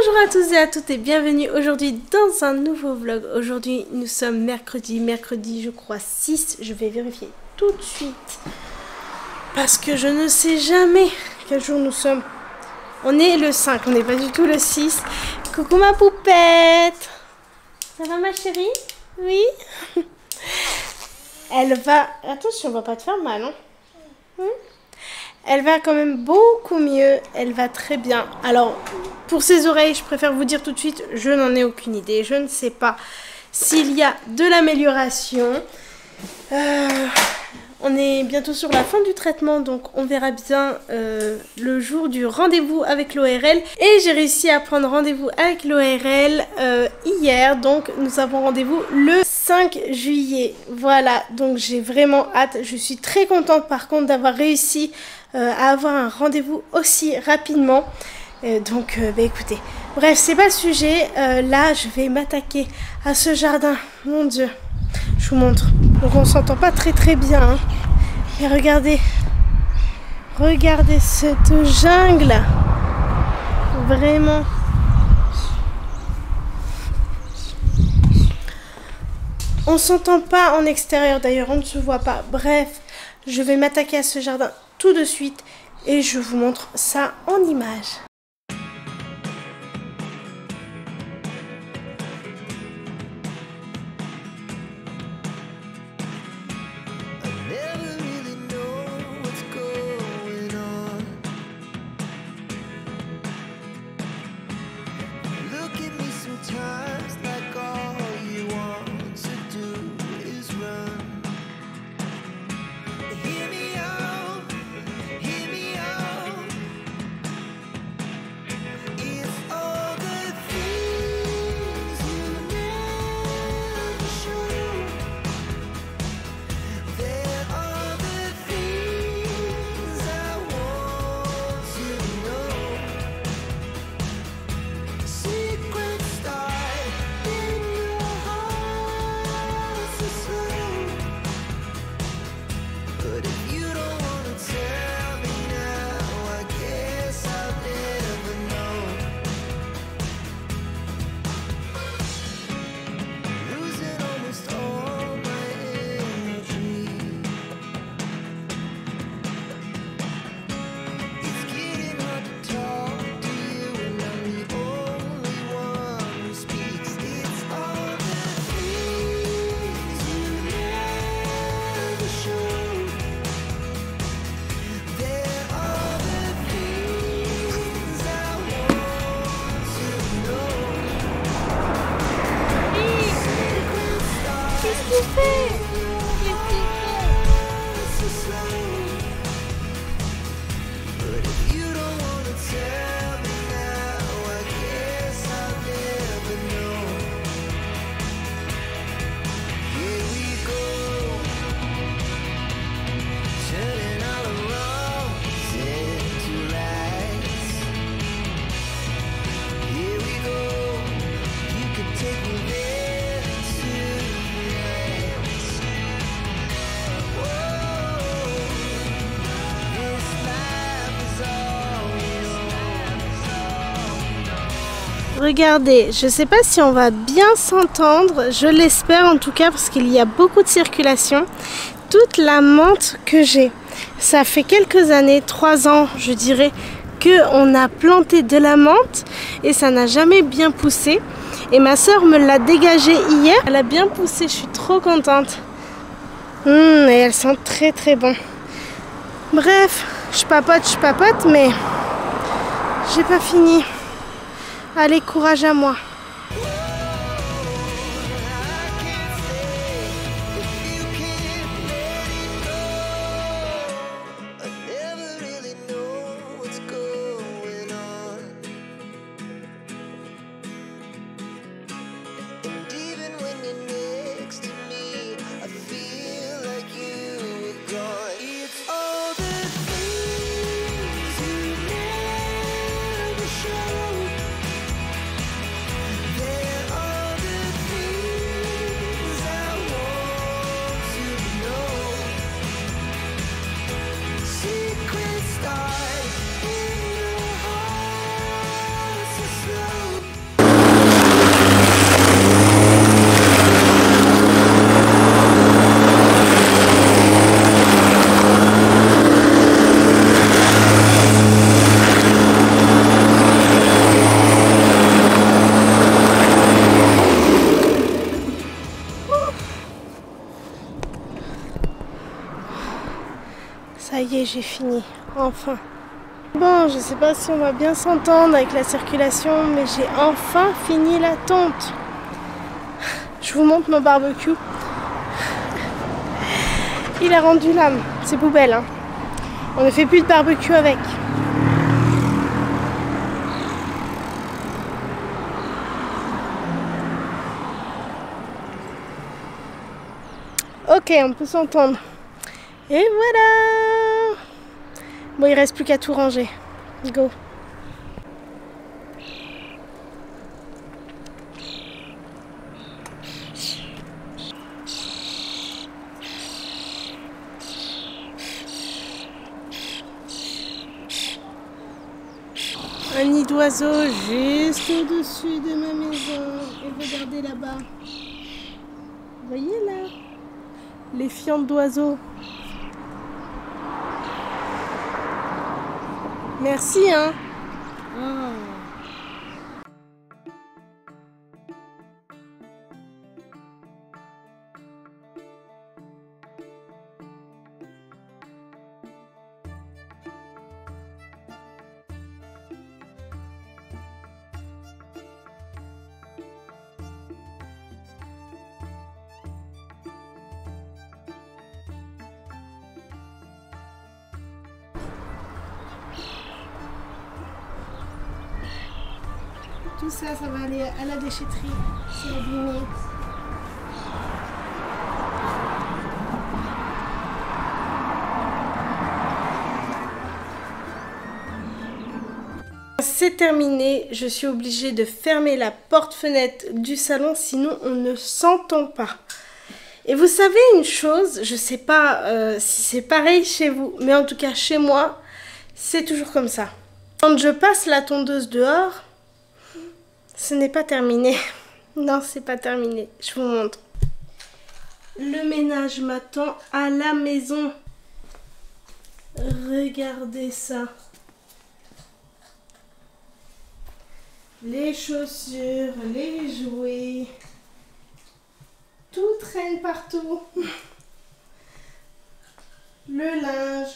Bonjour à tous et à toutes et bienvenue aujourd'hui dans un nouveau vlog. Aujourd'hui nous sommes mercredi je crois 6, je vais vérifier tout de suite parce que je ne sais jamais quel jour nous sommes. On est le 5, on n'est pas du tout le 6. Coucou ma poupette. Ça va ma chérie? Oui. Elle va... Attention, on va pas te faire mal, hein? Elle va quand même beaucoup mieux, elle va très bien. Alors, pour ses oreilles, je préfère vous dire tout de suite, je n'en ai aucune idée. Je ne sais pas s'il y a de l'amélioration. On est bientôt sur la fin du traitement, donc on verra bien le jour du rendez-vous avec l'ORL. Et j'ai réussi à prendre rendez-vous avec l'ORL hier, donc nous avons rendez-vous le 5 juillet. Voilà, donc j'ai vraiment hâte. Je suis très contente par contre d'avoir réussi à avoir un rendez-vous aussi rapidement. Bah écoutez, bref, c'est pas le sujet. Là, je vais m'attaquer à ce jardin. Mon Dieu, je vous montre. Donc on s'entend pas très bien. Hein. Et regardez, regardez cette jungle. Vraiment. On s'entend pas en extérieur d'ailleurs, on ne se voit pas. Bref, je vais m'attaquer à ce jardin tout de suite et je vous montre ça en images. Regardez, je ne sais pas si on va bien s'entendre, je l'espère en tout cas parce qu'il y a beaucoup de circulation. Toute la menthe que j'ai, ça fait quelques années, 3 ans je dirais, qu'on a planté de la menthe et ça n'a jamais bien poussé. Et ma soeur me l'a dégagée hier, elle a bien poussé, je suis trop contente. Et elle sent très bon. Bref, je papote, mais j'ai pas fini. Allez, courage à moi. j'ai fini, enfin. Bon, je sais pas si on va bien s'entendre avec la circulation, mais j'ai enfin fini la tonte. Je vous montre mon barbecue. Il a rendu l'âme, c'est poubelle, hein. On ne fait plus de barbecue avec. Ok, on peut s'entendre. Et voilà. Bon, il reste plus qu'à tout ranger. Go. Un nid d'oiseau juste au-dessus de ma maison. Et regardez là-bas. Vous voyez là? Les fientes d'oiseaux. Merci, hein. Oh. Tout ça, ça va aller à la déchetterie. C'est abîmé. C'est terminé. Je suis obligée de fermer la porte-fenêtre du salon, sinon on ne s'entend pas. Et vous savez une chose, je sais pas si c'est pareil chez vous, mais en tout cas chez moi, c'est toujours comme ça. Quand je passe la tondeuse dehors, ce n'est pas terminé. Non, c'est pas terminé. Je vous montre. Le ménage m'attend à la maison. Regardez ça. Les chaussures, les jouets. Tout traîne partout. Le linge.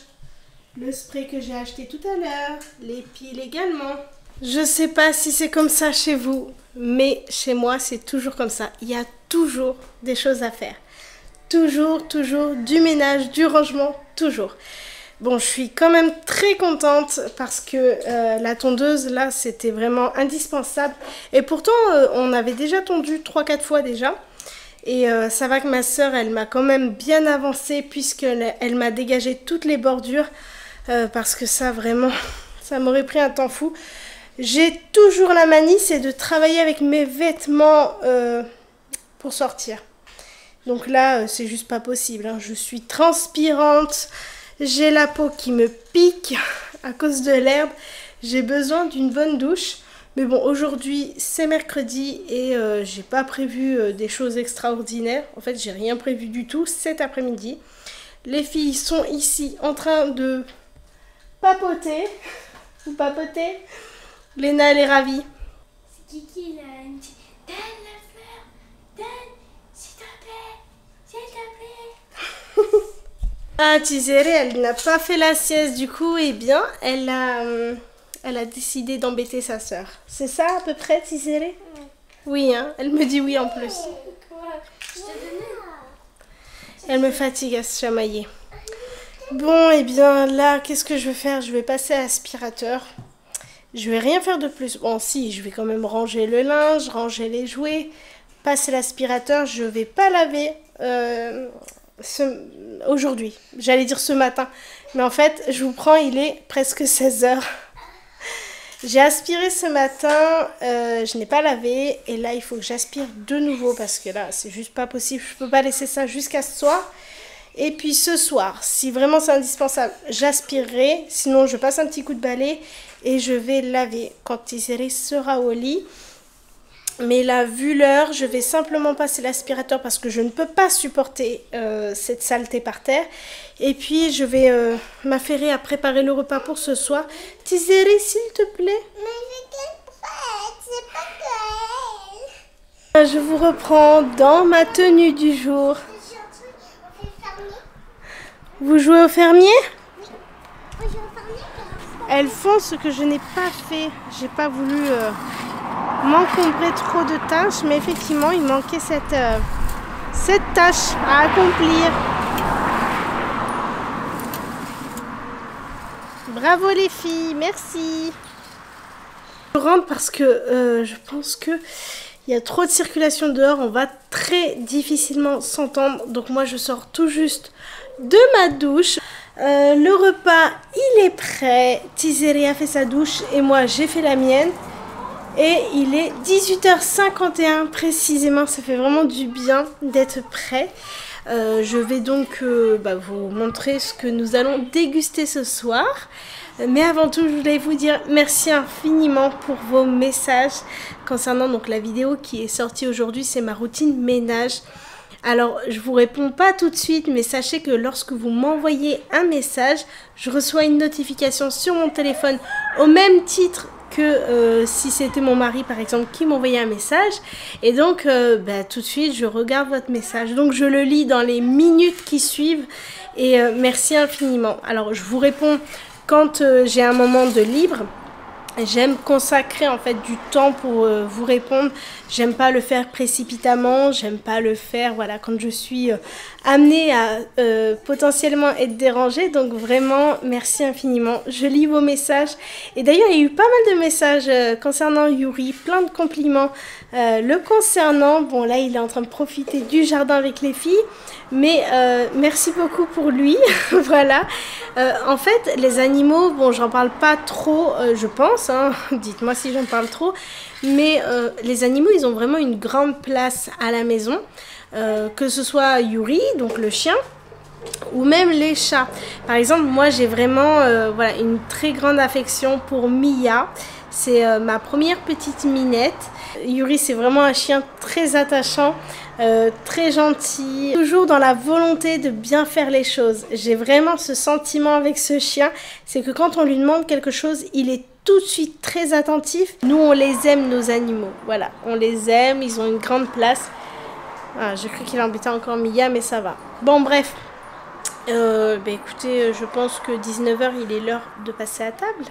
Le spray que j'ai acheté tout à l'heure. Les piles également. Je sais pas si c'est comme ça chez vous, mais chez moi c'est toujours comme ça. Il y a toujours des choses à faire. Toujours du ménage, du rangement, toujours. Bon, je suis quand même très contente parce que la tondeuse là c'était vraiment indispensable. Et pourtant on avait déjà tondu 3-4 fois déjà. Et ça va que ma soeur elle m'a quand même bien avancé puisqu'elle m'a dégagé toutes les bordures. Parce que ça vraiment, ça m'aurait pris un temps fou. J'ai toujours la manie, c'est de travailler avec mes vêtements pour sortir. Donc là, c'est juste pas possible, hein. Je suis transpirante, j'ai la peau qui me pique à cause de l'herbe. J'ai besoin d'une bonne douche. Mais bon, aujourd'hui, c'est mercredi et j'ai pas prévu des choses extraordinaires. En fait, j'ai rien prévu du tout cet après-midi. Les filles sont ici en train de papoter. Vous papotez? Léna, elle est ravie. C'est Kiki, là. Elle me dit, donne la fleur, donne, s'il te plaît. Ah, Tizéré, elle n'a pas fait la sieste, du coup, eh bien, elle a décidé d'embêter sa sœur. C'est ça, à peu près, Tizéré? Oui, hein, elle me dit oui en plus. Quoi? Je t'ai donné. Elle me fatigue à se chamailler. Bon, eh bien, là, qu'est-ce que je vais faire? Je vais passer à l'aspirateur. Je vais rien faire de plus. Bon, si, je vais quand même ranger le linge, ranger les jouets, passer l'aspirateur. Je vais pas laver aujourd'hui. J'allais dire ce matin. Mais en fait, je vous prends, il est presque 16 h. J'ai aspiré ce matin, je n'ai pas lavé. Et là, il faut que j'aspire de nouveau parce que là, c'est juste pas possible. Je peux pas laisser ça jusqu'à ce soir. Et puis ce soir, si vraiment c'est indispensable, j'aspirerai. Sinon, je passe un petit coup de balai et je vais laver quand Tizéré sera au lit. Mais là, vu l'heure, je vais simplement passer l'aspirateur parce que je ne peux pas supporter cette saleté par terre. Et puis, je vais m'affairer à préparer le repas pour ce soir. Tizéré, s'il te plaît. Mais j'ai c'est pas Noël. Je vous reprends dans ma tenue du jour. Vous jouez au fermier? elles font ce que je n'ai pas fait. J'ai pas voulu m'encombrer trop de tâches, mais effectivement il manquait cette tâche à accomplir. Bravo les filles, merci. Je rentre parce que je pense que il y a trop de circulation dehors, on va très difficilement s'entendre. Donc moi je sors tout juste de ma douche. Le repas il est prêt. Tizeri a fait sa douche et moi j'ai fait la mienne. Et il est 18h51 précisément, ça fait vraiment du bien d'être prêt. Je vais donc vous montrer ce que nous allons déguster ce soir. Mais avant tout, je voulais vous dire merci infiniment pour vos messages concernant donc la vidéo qui est sortie aujourd'hui, c'est ma routine ménage. Alors, je vous réponds pas tout de suite, mais sachez que lorsque vous m'envoyez un message, je reçois une notification sur mon téléphone au même titre que si c'était mon mari par exemple qui m'envoyait un message. Et donc tout de suite je regarde votre message, donc je le lis dans les minutes qui suivent et merci infiniment. Alors je vous réponds quand j'ai un moment de libre. J'aime consacrer en fait du temps pour vous répondre. J'aime pas le faire précipitamment, j'aime pas le faire quand je suis amenée à potentiellement être dérangée. Donc vraiment merci infiniment. Je lis vos messages et d'ailleurs il y a eu pas mal de messages concernant Yuri, plein de compliments le concernant. Bon là il est en train de profiter du jardin avec les filles, mais merci beaucoup pour lui. Voilà. En fait les animaux, bon j'en parle pas trop je pense, hein. Dites-moi si j'en parle trop, mais les animaux ils ont vraiment une grande place à la maison, que ce soit Yuri, donc le chien, ou même les chats. Par exemple moi j'ai vraiment une très grande affection pour Mia. C'est ma première petite minette. Yuri c'est vraiment un chien très attachant, très gentil, toujours dans la volonté de bien faire les choses. J'ai vraiment ce sentiment avec ce chien, c'est que quand on lui demande quelque chose, il est tout de suite très attentif. Nous on les aime nos animaux, voilà, on les aime, ils ont une grande place. Ah, j'ai cru qu'il embêtait encore Mia, mais ça va. Bon bref, écoutez, je pense que 19h il est l'heure de passer à table.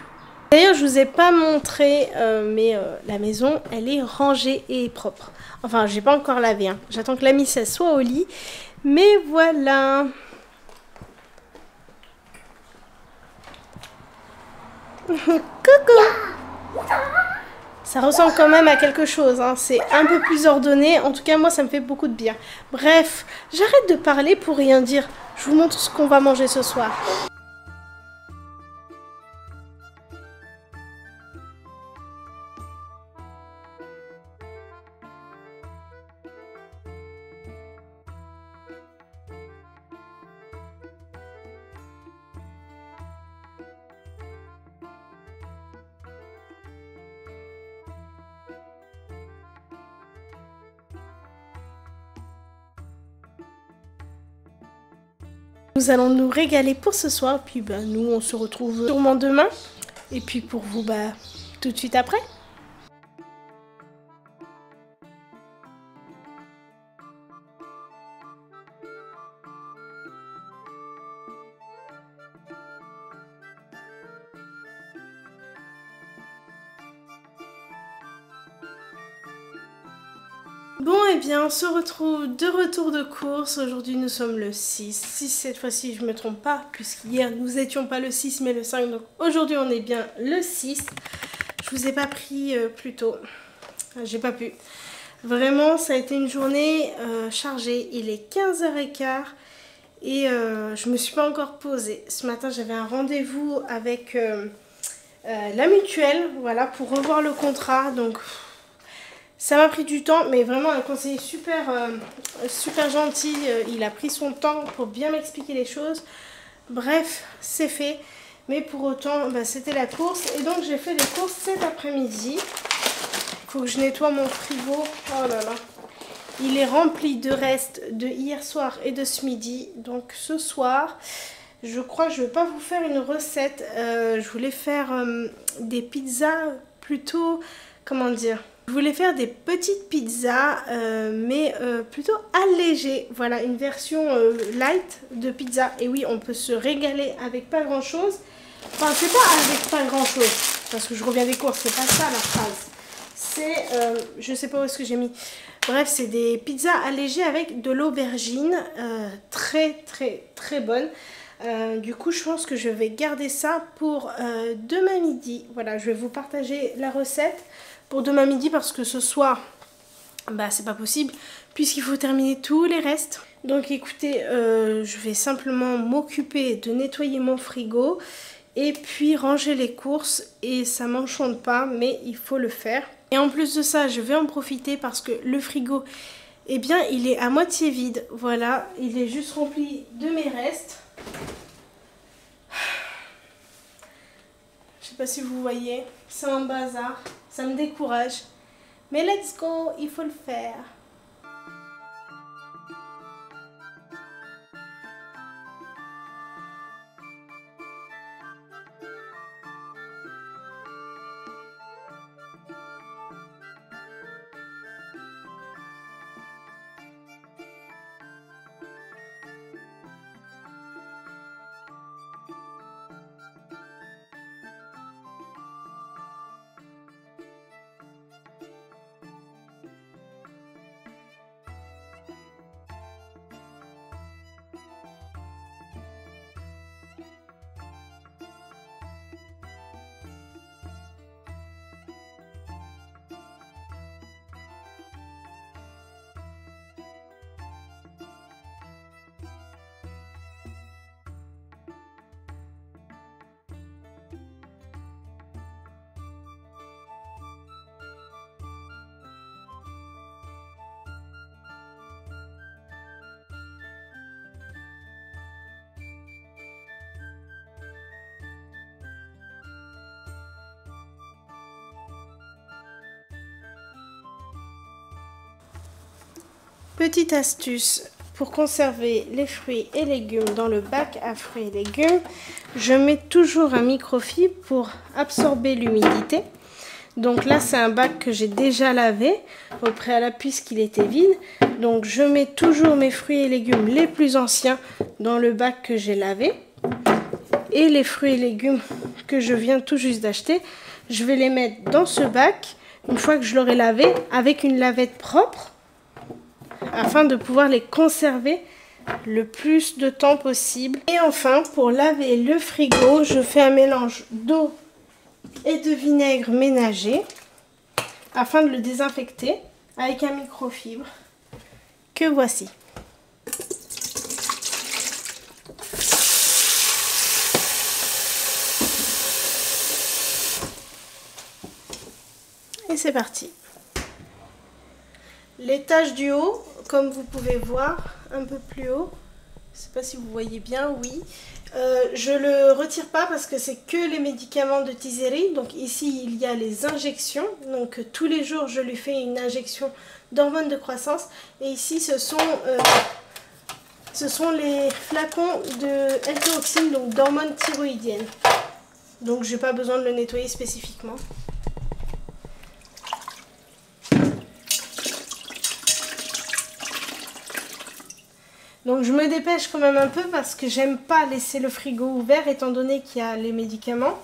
D'ailleurs je vous ai pas montré mais la maison elle est rangée et propre. Enfin j'ai pas encore lavé, hein. J'attends que l'ami soit au lit. Mais voilà. Coucou. Ça ressemble quand même à quelque chose, hein. C'est un peu plus ordonné. En tout cas moi ça me fait beaucoup de bien. Bref, j'arrête de parler pour rien dire. Je vous montre ce qu'on va manger ce soir. Nous allons nous régaler pour ce soir, puis nous on se retrouve sûrement demain, et puis pour vous tout de suite après. Bon et bien on se retrouve de retour de course. Aujourd'hui nous sommes le 6 cette fois-ci je me trompe pas, puisqu'hier nous étions pas le 6 mais le 5, donc aujourd'hui on est bien le 6. Je vous ai pas pris plus tôt, j'ai pas pu. Vraiment ça a été une journée chargée, il est 15h15 et je me suis pas encore posée. Ce matin j'avais un rendez-vous avec la mutuelle, voilà, pour revoir le contrat, donc... Ça m'a pris du temps, mais vraiment un conseiller super gentil. Il a pris son temps pour bien m'expliquer les choses. Bref, c'est fait. Mais pour autant, c'était la course. Et donc, j'ai fait les courses cet après-midi. Il faut que je nettoie mon frigo. Oh là là. Il est rempli de restes de hier soir et de ce midi. Donc, ce soir, je crois que je ne vais pas vous faire une recette. Je voulais faire des pizzas plutôt... Comment dire ? Je voulais faire des petites pizzas, mais plutôt allégées. Voilà, une version light de pizza. Et oui, on peut se régaler avec pas grand chose. Enfin, c'est pas avec pas grand chose. Parce que je reviens des courses, c'est pas ça la phrase. C'est, je sais pas où est-ce que j'ai mis. Bref, c'est des pizzas allégées avec de l'aubergine. Très bonne. Du coup, je pense que je vais garder ça pour demain midi. Voilà, je vais vous partager la recette pour demain midi parce que ce soir, bah, c'est pas possible puisqu'il faut terminer tous les restes. Donc écoutez, je vais simplement m'occuper de nettoyer mon frigo et puis ranger les courses et ça m'enchante pas mais il faut le faire. Et en plus de ça, je vais en profiter parce que le frigo, eh bien, il est à moitié vide. Voilà, il est juste rempli de mes restes. Je sais pas si vous voyez, c'est un bazar, ça me décourage. Mais let's go, il faut le faire. Petite astuce pour conserver les fruits et légumes dans le bac à fruits et légumes, je mets toujours un microfibre pour absorber l'humidité. Donc là, c'est un bac que j'ai déjà lavé au préalable puisqu'il était vide. Donc je mets toujours mes fruits et légumes les plus anciens dans le bac que j'ai lavé. Et les fruits et légumes que je viens tout juste d'acheter, je vais les mettre dans ce bac une fois que je l'aurai lavé avec une lavette propre, afin de pouvoir les conserver le plus de temps possible. Et enfin, pour laver le frigo, je fais un mélange d'eau et de vinaigre ménager afin de le désinfecter avec un microfibre que voici. Et c'est parti. L'étage du haut, comme vous pouvez voir, un peu plus haut, je ne sais pas si vous voyez bien, oui. Je le retire pas parce que c'est que les médicaments de Tizeri. Donc ici, il y a les injections. Donc tous les jours, je lui fais une injection d'hormones de croissance. Et ici, ce sont les flacons de L-théroxine, donc d'hormones thyroïdiennes. Donc je n'ai pas besoin de le nettoyer spécifiquement. Donc je me dépêche quand même un peu parce que j'aime pas laisser le frigo ouvert étant donné qu'il y a les médicaments.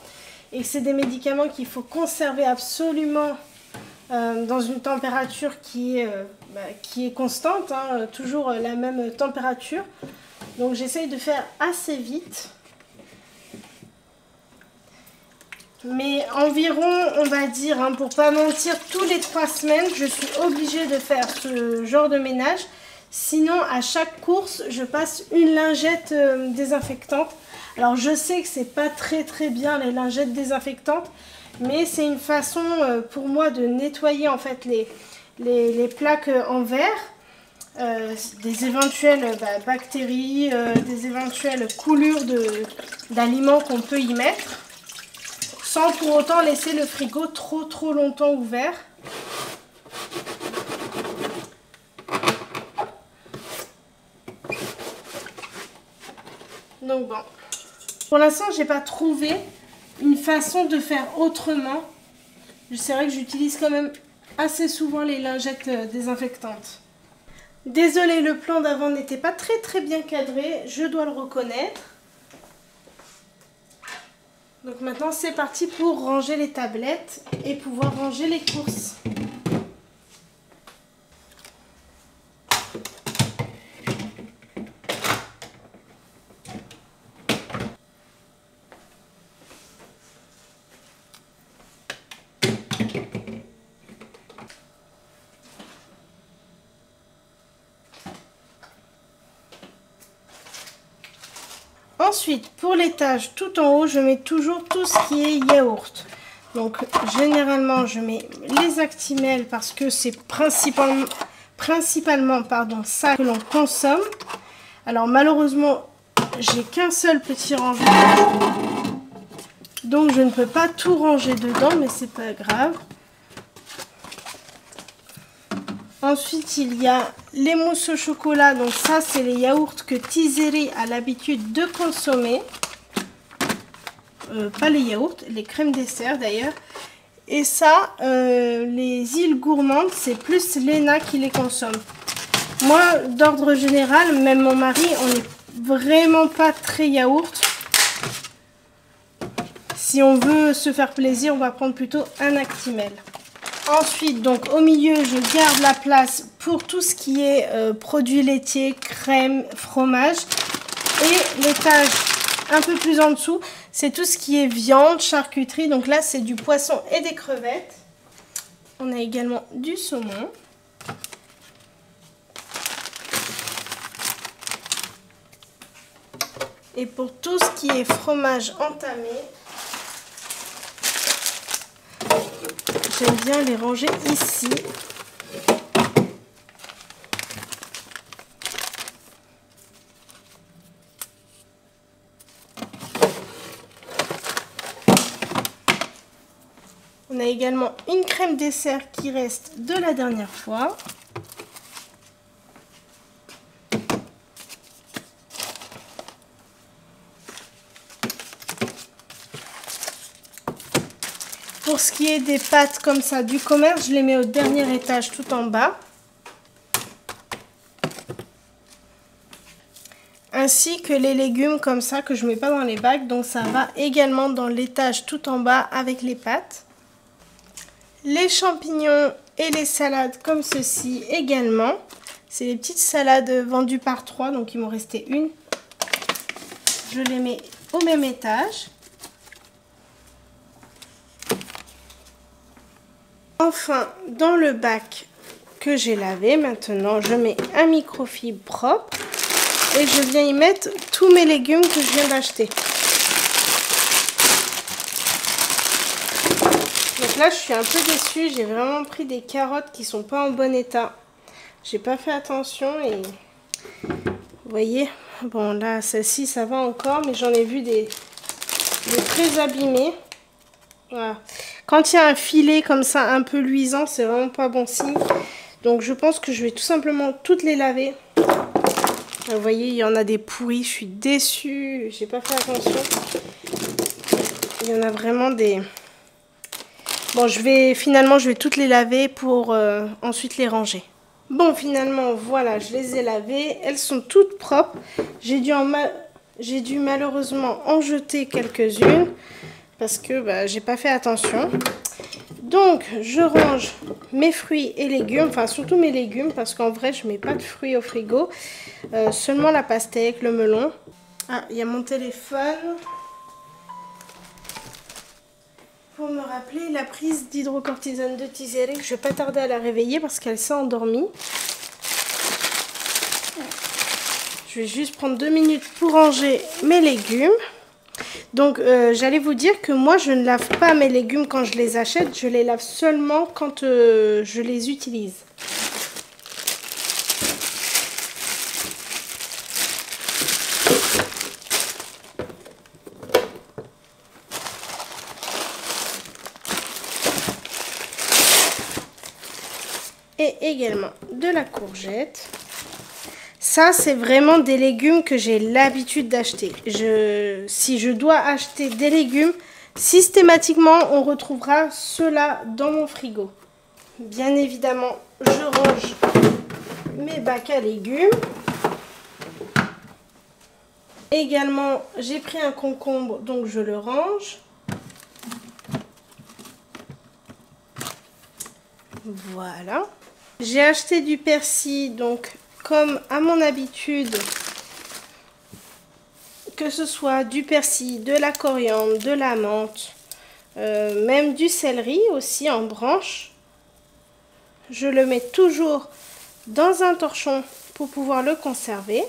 Et que c'est des médicaments qu'il faut conserver absolument dans une température qui est constante, hein, toujours la même température. Donc j'essaye de faire assez vite. Mais environ, on va dire, hein, pour pas mentir, tous les 3 semaines, je suis obligée de faire ce genre de ménage. Sinon, à chaque course, je passe une lingette désinfectante. Alors, je sais que c'est pas très bien les lingettes désinfectantes, mais c'est une façon pour moi de nettoyer en fait les plaques en verre, des éventuelles bactéries, des éventuelles coulures d'aliments qu'on peut y mettre, sans pour autant laisser le frigo trop longtemps ouvert. Donc bon, pour l'instant, j'ai pas trouvé une façon de faire autrement. C'est vrai que j'utilise quand même assez souvent les lingettes désinfectantes. Désolée, le plan d'avant n'était pas très bien cadré, je dois le reconnaître. Donc maintenant c'est parti pour ranger les tablettes et pouvoir ranger les courses. Ensuite, pour l'étage tout en haut, je mets toujours tout ce qui est yaourt. Donc, généralement, je mets les Actimel parce que c'est principalement ça que l'on consomme. Alors, malheureusement, j'ai qu'un seul petit rangement. Donc, je ne peux pas tout ranger dedans, mais c'est pas grave. Ensuite, il y a les mousses au chocolat. Donc ça, c'est les yaourts que Tizeri a l'habitude de consommer. Pas les yaourts, les crèmes dessert d'ailleurs. Et ça, les îles gourmandes, c'est plus Léna qui les consomme. Moi, d'ordre général, même mon mari, on n'est vraiment pas très yaourt. Si on veut se faire plaisir, on va prendre plutôt un Actimel. Ensuite, donc au milieu, je garde la place pour tout ce qui est produits laitiers, crème, fromage. Et l'étage un peu plus en dessous, c'est tout ce qui est viande, charcuterie. Donc là, c'est du poisson et des crevettes. On a également du saumon. Et pour tout ce qui est fromage entamé, j'aime bien les ranger ici. On a également une crème dessert qui reste de la dernière fois. Pour ce qui est des pâtes comme ça du commerce, je les mets au dernier étage tout en bas. Ainsi que les légumes comme ça que je ne mets pas dans les bacs. Donc ça va également dans l'étage tout en bas avec les pâtes. Les champignons et les salades comme ceci également. C'est les petites salades vendues par 3, donc il m'en restait une. Je les mets au même étage. Enfin, dans le bac que j'ai lavé, maintenant je mets un microfibre propre et je viens y mettre tous mes légumes que je viens d'acheter. Donc là, je suis un peu déçue, j'ai vraiment pris des carottes qui sont pas en bon état. J'ai pas fait attention et vous voyez, bon là, celle-ci ça va encore, mais j'en ai vu des très abîmées. Voilà. Quand il y a un filet comme ça un peu luisant, c'est vraiment pas bon signe. Donc je pense que je vais tout simplement toutes les laver. Vous voyez, il y en a des pourris, je suis déçue, j'ai pas fait attention. Il y en a vraiment des... Bon, finalement je vais toutes les laver pour ensuite les ranger. Bon, finalement, voilà, je les ai lavées. Elles sont toutes propres. J'ai dû malheureusement en jeter quelques-unes. Parce que j'ai pas fait attention. Donc je range mes fruits et légumes, enfin surtout mes légumes parce qu'en vrai je mets pas de fruits au frigo, seulement la pastèque, le melon. Ah, il y a mon téléphone pour me rappeler la prise d'hydrocortisone de Tizeri. Je vais pas tarder à la réveiller parce qu'elle s'est endormie. Je vais juste prendre 2 minutes pour ranger mes légumes. Donc j'allais vous dire que moi je ne lave pas mes légumes quand je les achète, je les lave seulement quand je les utilise. Et également de la courgette. Ça, c'est vraiment des légumes que j'ai l'habitude d'acheter. Si je dois acheter des légumes, systématiquement, on retrouvera ceux-là dans mon frigo. Bien évidemment, je range mes bacs à légumes. Également, j'ai pris un concombre, donc je le range. Voilà. J'ai acheté du persil, donc comme à mon habitude, que ce soit du persil, de la coriandre, de la menthe, même du céleri aussi en branche. Je le mets toujours dans un torchon pour pouvoir le conserver.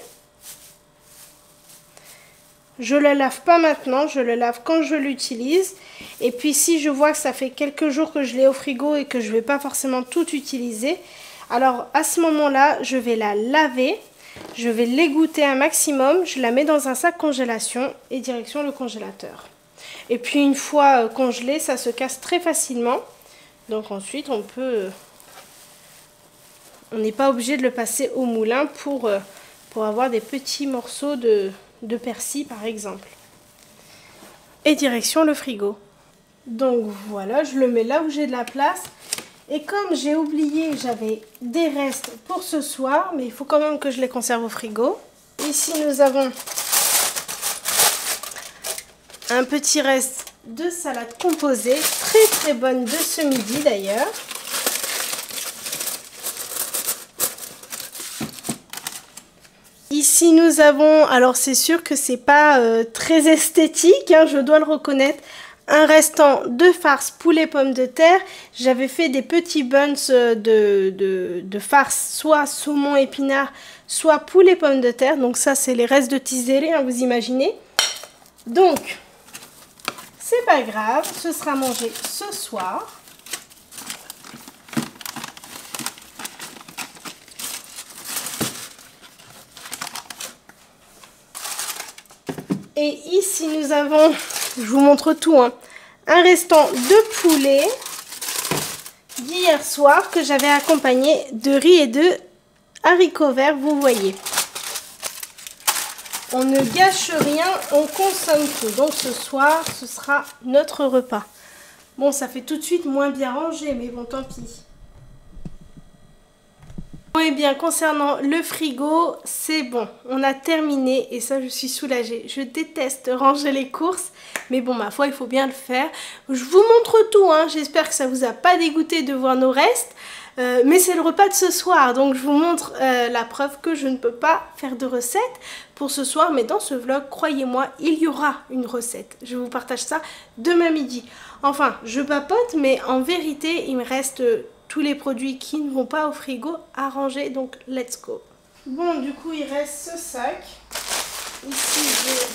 Je le lave pas maintenant, je le lave quand je l'utilise. Et puis si je vois que ça fait quelques jours que je l'ai au frigo et que je vais pas forcément tout utiliser, alors à ce moment-là, je vais la laver, je vais l'égoutter un maximum, je la mets dans un sac congélation et direction le congélateur. Et puis une fois congelé, ça se casse très facilement. Donc ensuite on peut... On n'est pas obligé de le passer au moulin pour avoir des petits morceaux de persil par exemple. Et direction le frigo. Donc voilà, je le mets là où j'ai de la place. Et comme j'ai oublié, j'avais des restes pour ce soir, mais il faut quand même que je les conserve au frigo. Ici nous avons un petit reste de salade composée, très bonne de ce midi d'ailleurs. Ici nous avons, alors c'est sûr que c'est pas très esthétique, hein, je dois le reconnaître, un restant de farce poulet pommes de terre. J'avais fait des petits buns de farce, soit saumon épinard, soit poulet pommes de terre. Donc ça c'est les restes de tiséré, hein, vous imaginez. Donc, c'est pas grave, ce sera mangé ce soir. Et ici, nous avons, je vous montre tout, hein, un restant de poulet d'hier soir que j'avais accompagné de riz et de haricots verts, vous voyez. On ne gâche rien, on consomme tout. Donc ce soir, ce sera notre repas. Bon, ça fait tout de suite moins bien rangé, mais bon, tant pis. Et bien, concernant le frigo, c'est bon, on a terminé et ça je suis soulagée. Je déteste ranger les courses, mais bon, ma foi, il faut bien le faire. Je vous montre tout, hein. J'espère que ça vous a pas dégoûté de voir nos restes, mais c'est le repas de ce soir, donc je vous montre la preuve que je ne peux pas faire de recette pour ce soir, mais dans ce vlog, croyez-moi, il y aura une recette. Je vous partage ça demain midi. Enfin, je papote, mais en vérité, il me reste... tous les produits qui ne vont pas au frigo à ranger, donc let's go. Bon, du coup il reste ce sac. Ici j'ai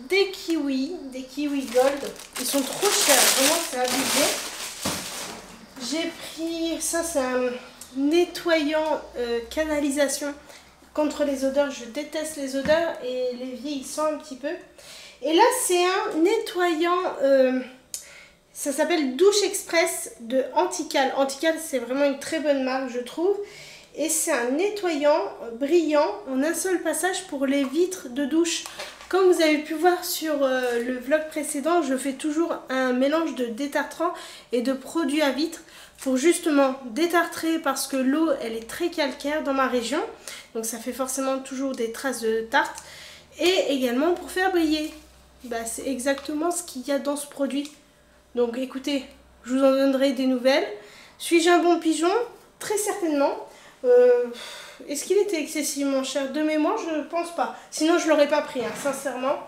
des kiwis gold. Ils sont trop chers, vraiment c'est abusé. J'ai pris, ça c'est un nettoyant canalisation contre les odeurs. Je déteste les odeurs et les vieillissants un petit peu. Et là c'est un nettoyant... ça s'appelle Douche Express de Antical. Antical, c'est vraiment une très bonne marque, je trouve. Et c'est un nettoyant brillant en un seul passage pour les vitres de douche. Comme vous avez pu voir sur le vlog précédent, je fais toujours un mélange de détartrant et de produits à vitres pour justement détartrer parce que l'eau, elle est très calcaire dans ma région. Donc ça fait forcément toujours des traces de tarte. Et également pour faire briller. Bah, c'est exactement ce qu'il y a dans ce produit. Donc écoutez, je vous en donnerai des nouvelles. Suis-je un bon pigeon? Très certainement. Est-ce qu'il était excessivement cher? De mémoire, je ne pense pas. Sinon, je ne l'aurais pas pris, hein, sincèrement.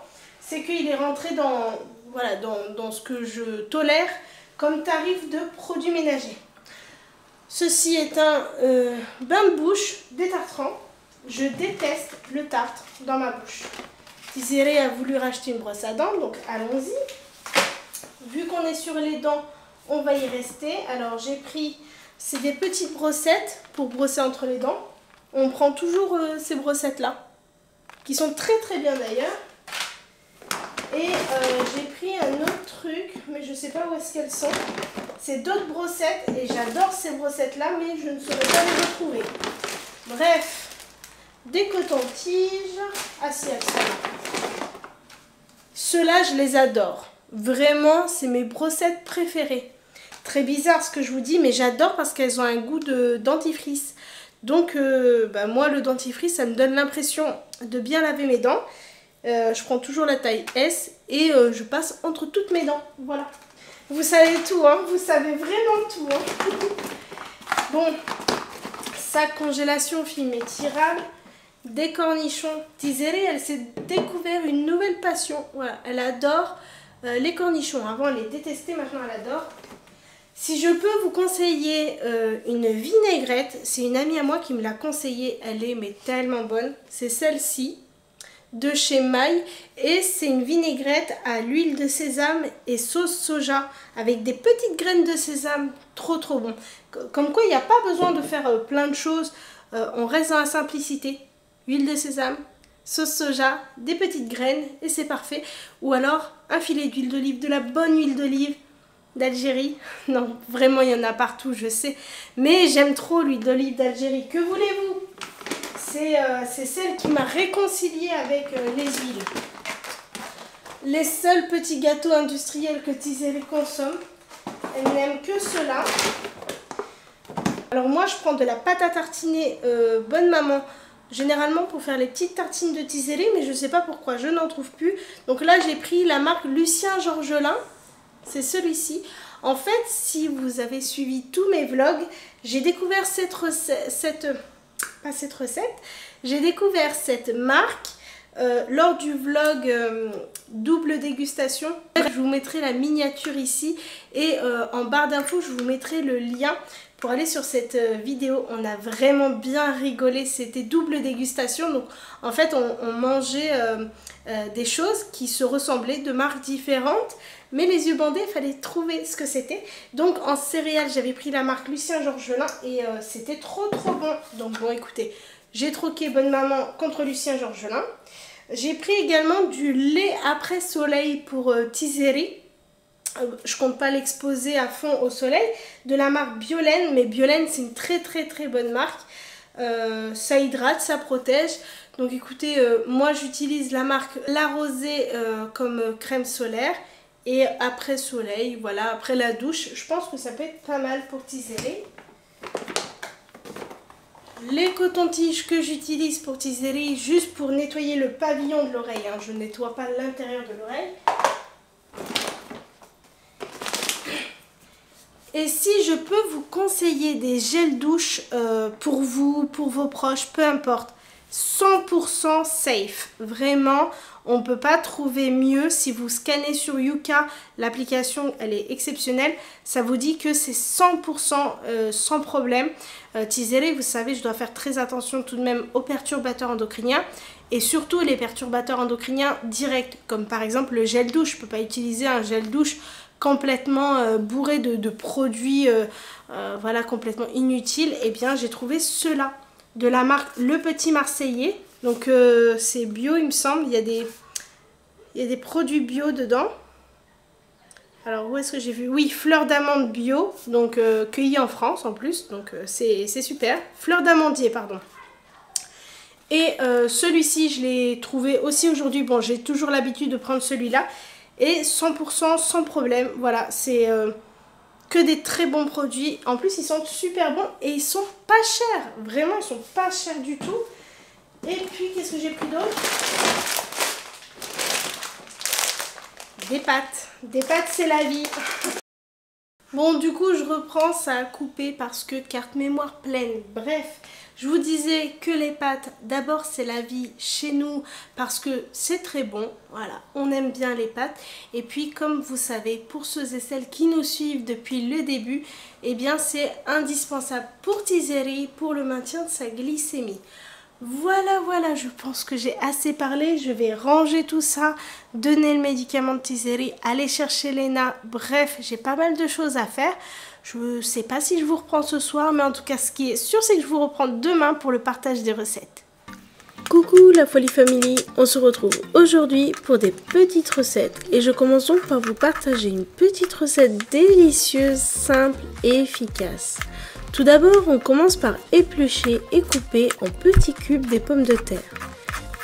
C'est qu'il est rentré dans, voilà, dans ce que je tolère comme tarif de produits ménagers. Ceci est un bain de bouche détartrant. Je déteste le tartre dans ma bouche. Tiséré a voulu racheter une brosse à dents, donc allons-y. Vu qu'on est sur les dents, on va y rester. Alors j'ai pris, c'est des petites brossettes pour brosser entre les dents. On prend toujours ces brossettes là, qui sont très bien d'ailleurs. Et j'ai pris un autre truc, mais je sais pas où est-ce qu'elles sont. C'est d'autres brossettes et j'adore ces brossettes là, mais je ne saurais pas les retrouver. Bref, des cotons-tiges. Ah si, elles sont là. Ceux-là, je les adore. Vraiment, c'est mes brossettes préférées. Très bizarre ce que je vous dis, mais j'adore parce qu'elles ont un goût de dentifrice. Donc, bah, moi, le dentifrice, ça me donne l'impression de bien laver mes dents. Je prends toujours la taille S et je passe entre toutes mes dents. Voilà. Vous savez tout, hein, vous savez vraiment tout. Hein. Bon, sac congélation film étirable, des cornichons. Tizeri, elle s'est découvert une nouvelle passion. Voilà, elle adore les cornichons. Avant, elle les détestait, maintenant elle adore. Si je peux vous conseiller une vinaigrette, c'est une amie à moi qui me l'a conseillée. Elle est mais tellement bonne. C'est celle-ci. De chez Maille et c'est une vinaigrette à l'huile de sésame et sauce soja avec des petites graines de sésame, trop bon. Comme quoi il n'y a pas besoin de faire plein de choses, on reste dans la simplicité. Huile de sésame, sauce soja, des petites graines et c'est parfait. Ou alors un filet d'huile d'olive, de la bonne huile d'olive d'Algérie. Non, vraiment il y en a partout, je sais, mais j'aime trop l'huile d'olive d'Algérie. Que voulez-vous? C'est celle qui m'a réconciliée avec les huiles. Les seuls petits gâteaux industriels que Tizeri consomme. Elle n'aime que cela. Alors moi je prends de la pâte à tartiner Bonne Maman. Généralement pour faire les petites tartines de Tizeri. Mais je ne sais pas pourquoi, je n'en trouve plus. Donc là j'ai pris la marque Lucien Georgelin. C'est celui-ci. En fait si vous avez suivi tous mes vlogs, j'ai découvert j'ai découvert cette marque lors du vlog double dégustation. Je vous mettrai la miniature ici et en barre d'infos je vous mettrai le lien pour aller sur cette vidéo. On a vraiment bien rigolé, c'était double dégustation, donc en fait on mangeait des choses qui se ressemblaient de marques différentes, mais les yeux bandés, il fallait trouver ce que c'était. Donc en céréales, j'avais pris la marque Lucien Georgelin et c'était trop bon. Donc bon, écoutez, j'ai troqué Bonne Maman contre Lucien Georgelin. J'ai pris également du lait après soleil pour Tizeri. Je compte pas l'exposer à fond au soleil. De la marque Biolène, mais Biolène c'est une très bonne marque. Ça hydrate, ça protège. Donc écoutez, moi j'utilise la marque La Rosée comme crème solaire. Et après soleil, voilà, après la douche, je pense que ça peut être pas mal pour Tizeri. Les cotons-tiges que j'utilise pour Tizeri, juste pour nettoyer le pavillon de l'oreille. Hein. Je ne nettoie pas l'intérieur de l'oreille. Et si je peux vous conseiller des gels douche pour vous, pour vos proches, peu importe. 100% safe, vraiment on ne peut pas trouver mieux. Si vous scannez sur Yuka, l'application elle est exceptionnelle, ça vous dit que c'est 100% sans problème. Tizeri, vous savez, je dois faire très attention tout de même aux perturbateurs endocriniens et surtout les perturbateurs endocriniens directs, comme par exemple le gel douche. Je ne peux pas utiliser un gel douche complètement bourré de produits voilà, complètement inutiles. Et bien j'ai trouvé cela de la marque Le Petit Marseillais. Donc c'est bio il me semble, il y a des produits bio dedans. Alors où est-ce que j'ai vu? Oui, fleur d'amande bio, donc cueillie en France en plus, donc c'est super. Fleur d'amandier, pardon. Et celui-ci je l'ai trouvé aussi aujourd'hui, bon j'ai toujours l'habitude de prendre celui-là. Et 100% sans problème, voilà, c'est que des très bons produits. En plus ils sont super bons et ils sont pas chers, vraiment ils sont pas chers du tout. Et puis qu'est-ce que j'ai pris d'autre? Des pâtes c'est la vie. Bon du coup je reprends, ça a coupé parce que carte mémoire pleine. Bref, je vous disais que les pâtes, d'abord c'est la vie chez nous parce que c'est très bon, voilà, on aime bien les pâtes. Et puis comme vous savez, pour ceux et celles qui nous suivent depuis le début, eh bien c'est indispensable pour Tizeri pour le maintien de sa glycémie. Voilà, je pense que j'ai assez parlé, je vais ranger tout ça, donner le médicament de Tizeri, aller chercher Léna, bref, j'ai pas mal de choses à faire. Je sais pas si je vous reprends ce soir, mais en tout cas ce qui est sûr c'est que je vous reprends demain pour le partage des recettes. Coucou la Folie Family, on se retrouve aujourd'hui pour des petites recettes et je commence donc par vous partager une petite recette délicieuse, simple et efficace. Tout d'abord, on commence par éplucher et couper en petits cubes des pommes de terre.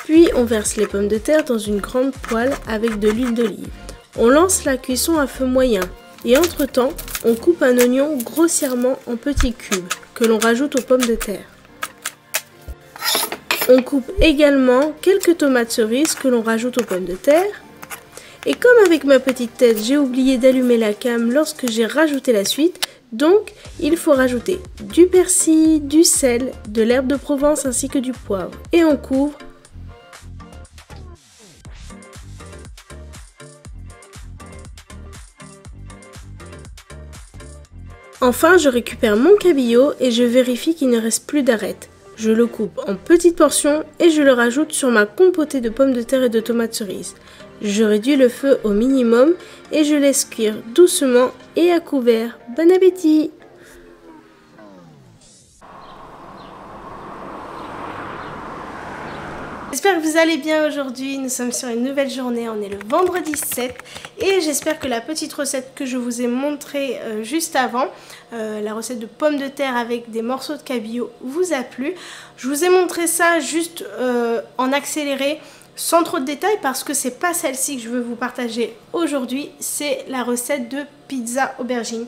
Puis on verse les pommes de terre dans une grande poêle avec de l'huile d'olive. On lance la cuisson à feu moyen et entre-temps, on coupe un oignon grossièrement en petits cubes que l'on rajoute aux pommes de terre. On coupe également quelques tomates cerises que l'on rajoute aux pommes de terre. Et comme avec ma petite tête, j'ai oublié d'allumer la cam lorsque j'ai rajouté la suite, donc il faut rajouter du persil, du sel, de l'herbe de Provence ainsi que du poivre. Et on couvre. Enfin, je récupère mon cabillaud et je vérifie qu'il ne reste plus d'arêtes. Je le coupe en petites portions et je le rajoute sur ma compotée de pommes de terre et de tomates cerises. Je réduis le feu au minimum et je laisse cuire doucement et à couvert. Bon appétit! J'espère que vous allez bien aujourd'hui, nous sommes sur une nouvelle journée, on est le vendredi 7 et j'espère que la petite recette que je vous ai montrée juste avant, la recette de pommes de terre avec des morceaux de cabillaud vous a plu. Je vous ai montré ça juste en accéléré, sans trop de détails parce que c'est pas celle-ci que je veux vous partager aujourd'hui, c'est la recette de pizza aubergine.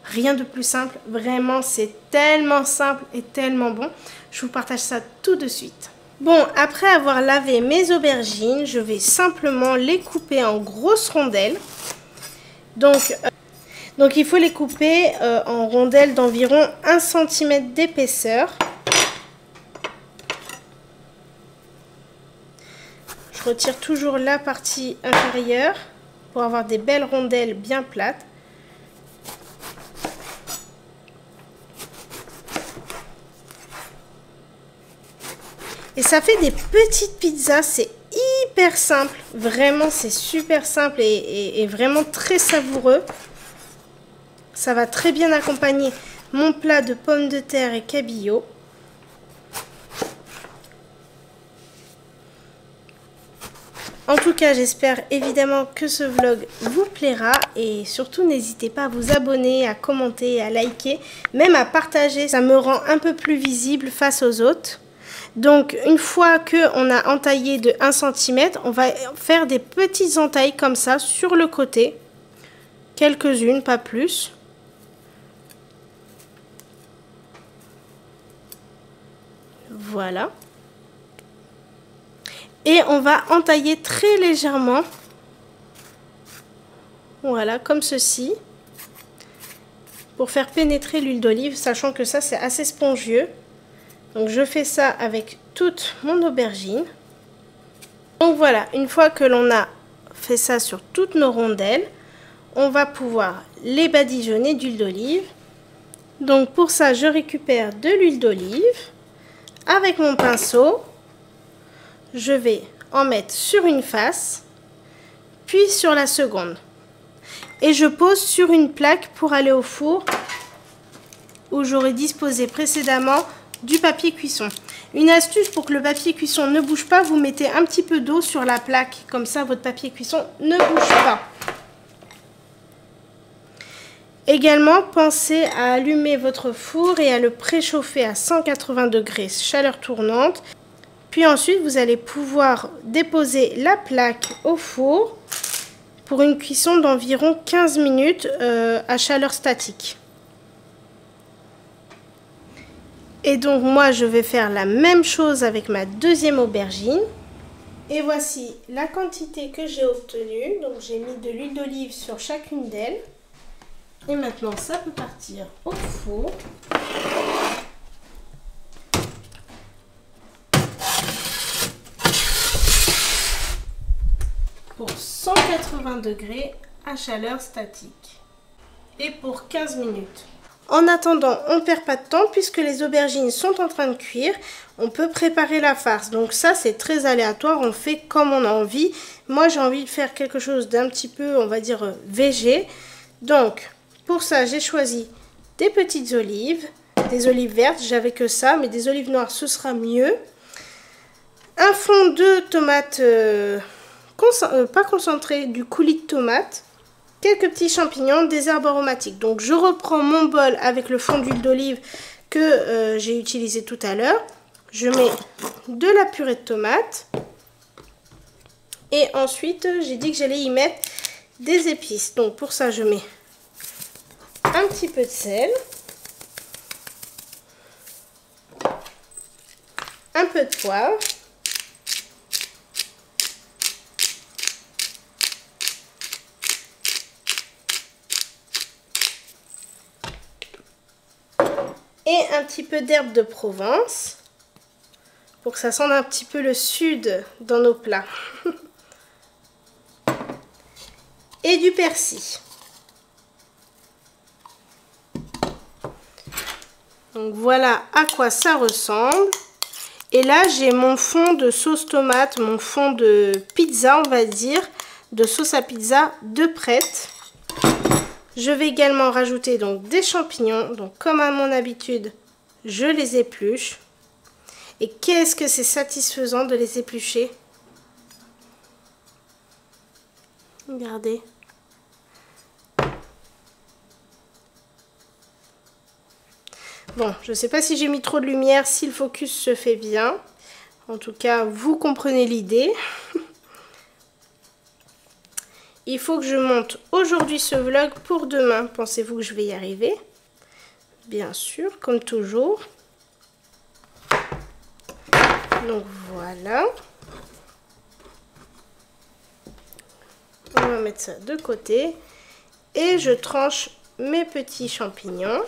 Rien de plus simple, vraiment c'est tellement simple et tellement bon. Je vous partage ça tout de suite. Bon, après avoir lavé mes aubergines, je vais simplement les couper en grosses rondelles. Donc il faut les couper en rondelles d'environ 1 cm d'épaisseur. Je retire toujours la partie inférieure pour avoir des belles rondelles bien plates. Et ça fait des petites pizzas, c'est hyper simple, vraiment c'est super simple et vraiment très savoureux. Ça va très bien accompagner mon plat de pommes de terre et cabillaud. En tout cas, j'espère évidemment que ce vlog vous plaira et surtout n'hésitez pas à vous abonner, à commenter, à liker, même à partager, ça me rend un peu plus visible face aux autres. Donc une fois qu'on a entaillé de 1 cm, on va faire des petites entailles comme ça sur le côté. Quelques-unes, pas plus. Voilà. Et on va entailler très légèrement. Voilà, comme ceci. Pour faire pénétrer l'huile d'olive, sachant que ça c'est assez spongieux. Donc je fais ça avec toute mon aubergine. Donc voilà, une fois que l'on a fait ça sur toutes nos rondelles, on va pouvoir les badigeonner d'huile d'olive. Donc pour ça, je récupère de l'huile d'olive. Avec mon pinceau, je vais en mettre sur une face, puis sur la seconde. Et je pose sur une plaque pour aller au four où j'aurais disposé précédemment du papier cuisson. Une astuce pour que le papier cuisson ne bouge pas, vous mettez un petit peu d'eau sur la plaque, comme ça votre papier cuisson ne bouge pas. Également, pensez à allumer votre four et à le préchauffer à 180 degrés, chaleur tournante. Puis ensuite, vous allez pouvoir déposer la plaque au four pour une cuisson d'environ 15 minutes à chaleur statique. Et donc moi je vais faire la même chose avec ma deuxième aubergine. Et voici la quantité que j'ai obtenue. Donc j'ai mis de l'huile d'olive sur chacune d'elles. Et maintenant ça peut partir au four. Pour 180 degrés à chaleur statique. Et pour 15 minutes. En attendant, on ne perd pas de temps puisque les aubergines sont en train de cuire. On peut préparer la farce. Donc ça, c'est très aléatoire. On fait comme on a envie. Moi, j'ai envie de faire quelque chose d'un petit peu, on va dire, végé. Donc, pour ça, j'ai choisi des petites olives. Des olives vertes, j'avais que ça. Mais des olives noires, ce sera mieux. Un fond de tomates, pas concentré, du coulis de tomate. Quelques petits champignons, des herbes aromatiques. Donc je reprends mon bol avec le fond d'huile d'olive que j'ai utilisé tout à l'heure. Je mets de la purée de tomates. Et ensuite, j'ai dit que j'allais y mettre des épices. Donc pour ça, je mets un petit peu de sel. Un peu de poivre. et un petit peu d'herbe de Provence pour que ça sente un petit peu le sud dans nos plats. Et du persil. Donc voilà à quoi ça ressemble. Et là j'ai mon fond de sauce tomate, mon fond de pizza on va dire, de sauce à pizza de prête. Je vais également rajouter donc des champignons. Donc comme à mon habitude, je les épluche. Et qu'est-ce que c'est satisfaisant de les éplucher. Regardez. Bon, je ne sais pas si j'ai mis trop de lumière, si le focus se fait bien. En tout cas, vous comprenez l'idée. Il faut que je monte aujourd'hui ce vlog pour demain. Pensez-vous que je vais y arriver? Bien sûr, comme toujours. Donc voilà. On va mettre ça de côté. Et je tranche mes petits champignons.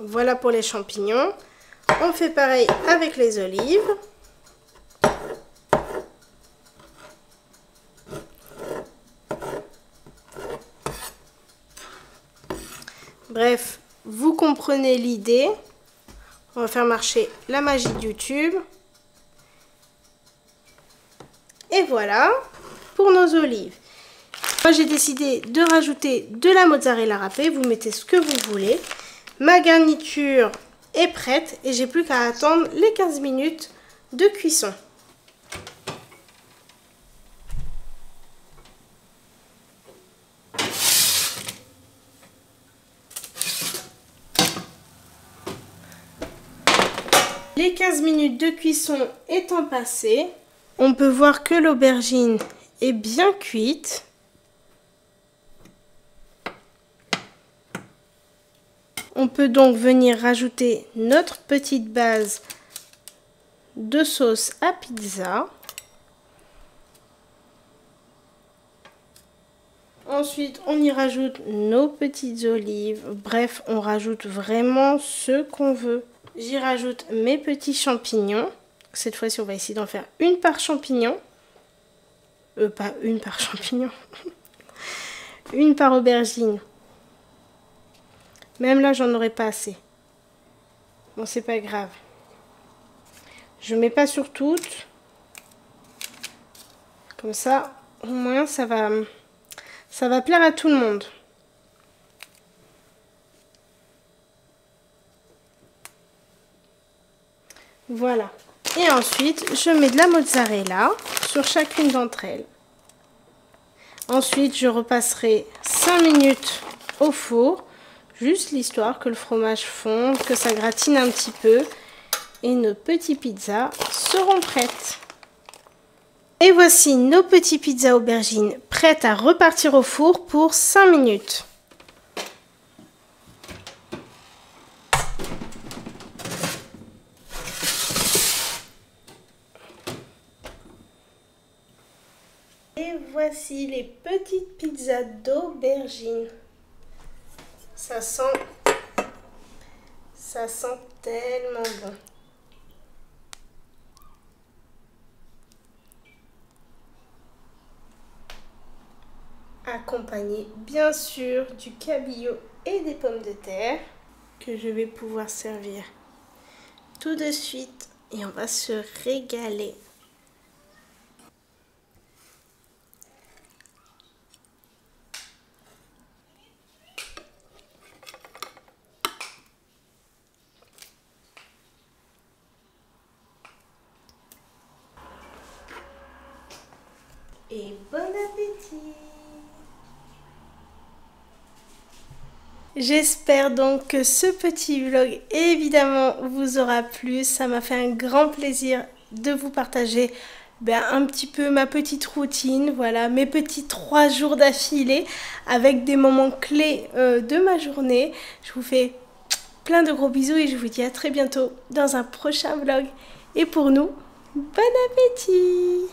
Voilà pour les champignons. On fait pareil avec les olives. Bref, vous comprenez l'idée. On va faire marcher la magie de YouTube. Et voilà pour nos olives. Moi j'ai décidé de rajouter de la mozzarella râpée. Vous mettez ce que vous voulez. Ma garniture est prête et j'ai plus qu'à attendre les 15 minutes de cuisson. Les 15 minutes de cuisson étant passées, on peut voir que l'aubergine est bien cuite. On peut donc venir rajouter notre petite base de sauce à pizza. Ensuite, on y rajoute nos petites olives. Bref, on rajoute vraiment ce qu'on veut. J'y rajoute mes petits champignons. Cette fois-ci, on va essayer d'en faire une par champignon. Pas une par champignon. Une par aubergine. Même là, j'en aurais pas assez. Bon, c'est pas grave. Je mets pas sur toutes. Comme ça, au moins, ça va plaire à tout le monde. Voilà. Et ensuite, je mets de la mozzarella sur chacune d'entre elles. Ensuite, je repasserai 5 minutes au four. Juste l'histoire que le fromage fonde, que ça gratine un petit peu. Et nos petites pizzas seront prêtes. Et voici nos petites pizzas aubergines prêtes à repartir au four pour 5 minutes. Et voici les petites pizzas d'aubergine. Ça sent tellement bon. Accompagné bien sûr du cabillaud et des pommes de terre que je vais pouvoir servir tout de suite et on va se régaler. Et bon appétit! J'espère donc que ce petit vlog évidemment vous aura plu. Ça m'a fait un grand plaisir de vous partager un petit peu ma petite routine. Voilà, mes petits 3 jours d'affilée avec des moments clés de ma journée. Je vous fais plein de gros bisous et je vous dis à très bientôt dans un prochain vlog. Et pour nous, bon appétit!